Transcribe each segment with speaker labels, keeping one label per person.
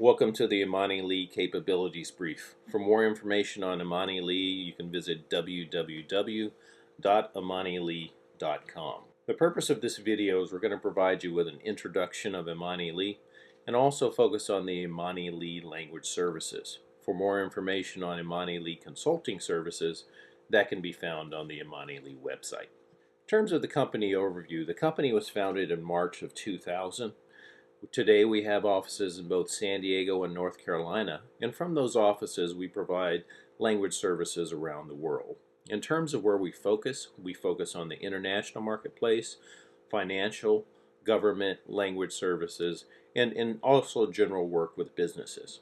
Speaker 1: Welcome to the Imani Lee Capabilities Brief. For more information on Imani Lee, you can visit www.imanilee.com. The purpose of this video is we're going to provide you with an introduction of Imani Lee and also focus on the Imani Lee language services. For more information on Imani Lee consulting services, that can be found on the Imani Lee website. In terms of the company overview, the company was founded in March of 2000. Today we have offices in both San Diego and North Carolina, and from those offices we provide language services around the world. In terms of where we focus on the international marketplace, financial, government, language services, and also general work with businesses.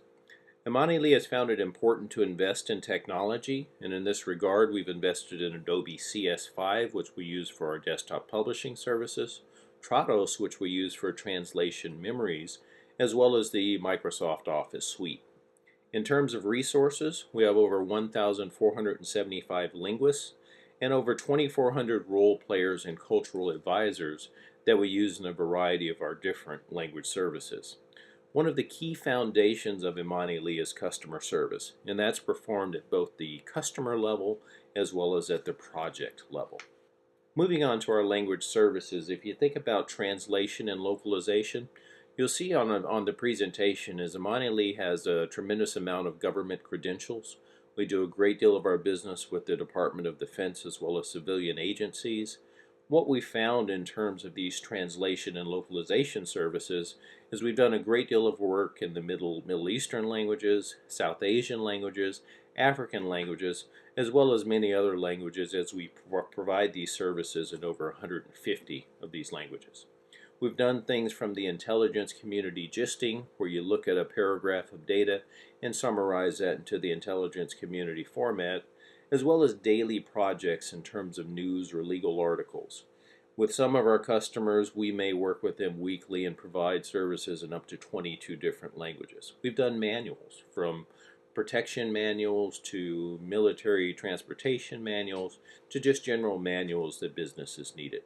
Speaker 1: Imani Lee has found it important to invest in technology, and in this regard we've invested in Adobe CS5, which we use for our desktop publishing services, Trados, which we use for translation memories, as well as the Microsoft Office suite. In terms of resources, we have over 1,475 linguists and over 2,400 role players and cultural advisors that we use in a variety of our different language services. One of the key foundations of Imani Lee is customer service, and that's performed at both the customer level as well as at the project level. Moving on to our language services, if you think about translation and localization, you'll see on the presentation is Imani Lee has a tremendous amount of government credentials. We do a great deal of our business with the Department of Defense as well as civilian agencies. What we found in terms of these translation and localization services is we've done a great deal of work in the Middle Eastern languages, South Asian languages, African languages, as well as many other languages as we provide these services in over 150 of these languages. We've done things from the intelligence community gisting, where you look at a paragraph of data and summarize that into the intelligence community format, as well as daily projects in terms of news or legal articles. With some of our customers, we may work with them weekly and provide services in up to 22 different languages. We've done manuals, from protection manuals to military transportation manuals to just general manuals that businesses needed.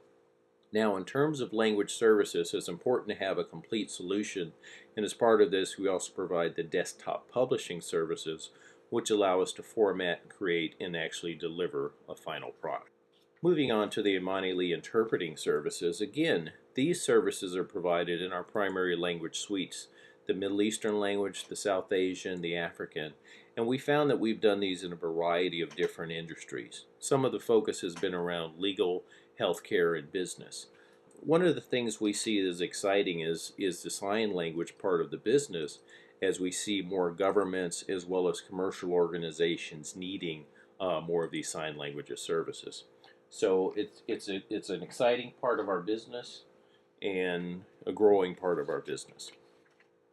Speaker 1: Now, in terms of language services, it's important to have a complete solution, and as part of this, we also provide the desktop publishing services, which allow us to format, create, and actually deliver a final product. Moving on to the Imani Lee interpreting services, again, these services are provided in our primary language suites, the Middle Eastern language, the South Asian, the African, and we found that we've done these in a variety of different industries. Some of the focus has been around legal, healthcare, and business. One of the things we see as exciting is the sign language part of the business, as we see more governments as well as commercial organizations needing more of these sign languages services. So it's an exciting part of our business and a growing part of our business.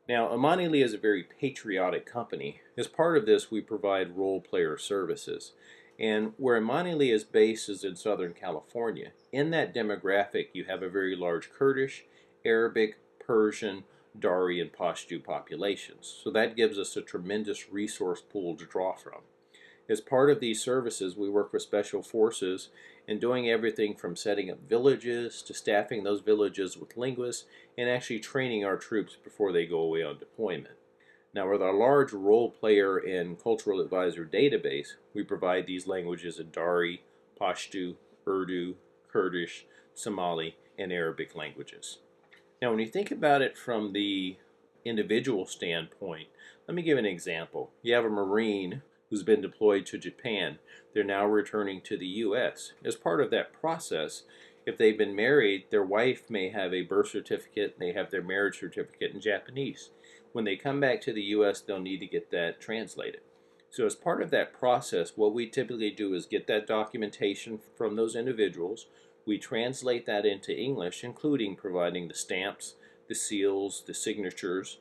Speaker 1: Now, Imani Lee is a very patriotic company. As part of this, we provide role player services. And where Imani Lee is based is in Southern California. In that demographic, you have a very large Kurdish, Arabic, Persian, Dari, and Pashto populations. So that gives us a tremendous resource pool to draw from. As part of these services, we work with special forces in doing everything from setting up villages to staffing those villages with linguists and actually training our troops before they go away on deployment. Now, with our large role player and cultural advisor database, we provide these languages in Dari, Pashto, Urdu, Kurdish, Somali, and Arabic languages. Now, when you think about it from the individual standpoint, let me give an example. You have a Marine who's been deployed to Japan. They're now returning to the U.S. As part of that process, if they've been married, their wife may have a birth certificate, they have their marriage certificate in Japanese. When they come back to the U.S., they'll need to get that translated. So as part of that process, what we typically do is get that documentation from those individuals. We translate that into English, including providing the stamps, the seals, the signatures.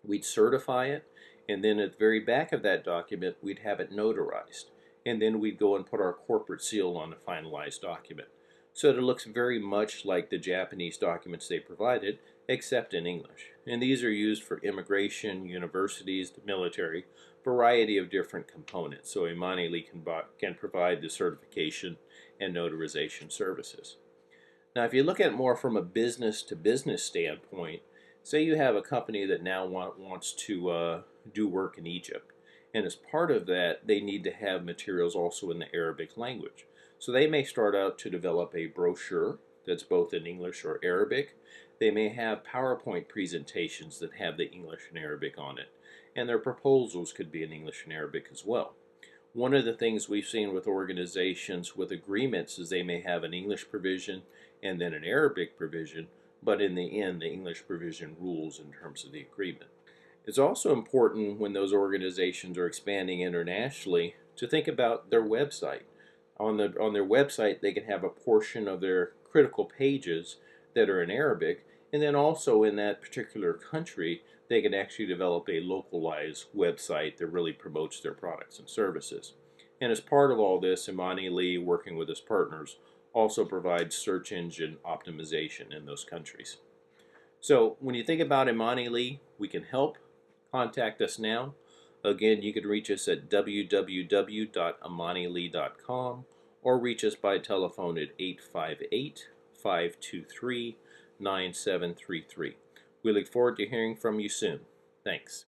Speaker 1: We'd certify it, and then at the very back of that document, we'd have it notarized. And then we'd go and put our corporate seal on the finalized document. So it looks very much like the Japanese documents they provided, except in English. And these are used for immigration, universities, the military, variety of different components. So Imani Lee can provide the certification and notarization services. Now, if you look at it more from a business to business standpoint, Say you have a company that now wants to do work in Egypt, and as part of that, they need to have materials also in the Arabic language. So they may start out to develop a brochure that's both in English or Arabic. They may have PowerPoint presentations that have the English and Arabic on it, and their proposals could be in English and Arabic as well. One of the things we've seen with organizations with agreements is they may have an English provision and then an Arabic provision, but in the end, the English provision rules in terms of the agreement. It's also important when those organizations are expanding internationally to think about their website. On their website, they can have a portion of their critical pages that are in Arabic, and then also in that particular country, they can actually develop a localized website that really promotes their products and services. And as part of all this, Imani Lee, working with his partners, also provides search engine optimization in those countries. So when you think about Imani Lee, we can help. Contact us now. Again, you can reach us at www.imanilee.com or reach us by telephone at 858-523-9733. We look forward to hearing from you soon. Thanks.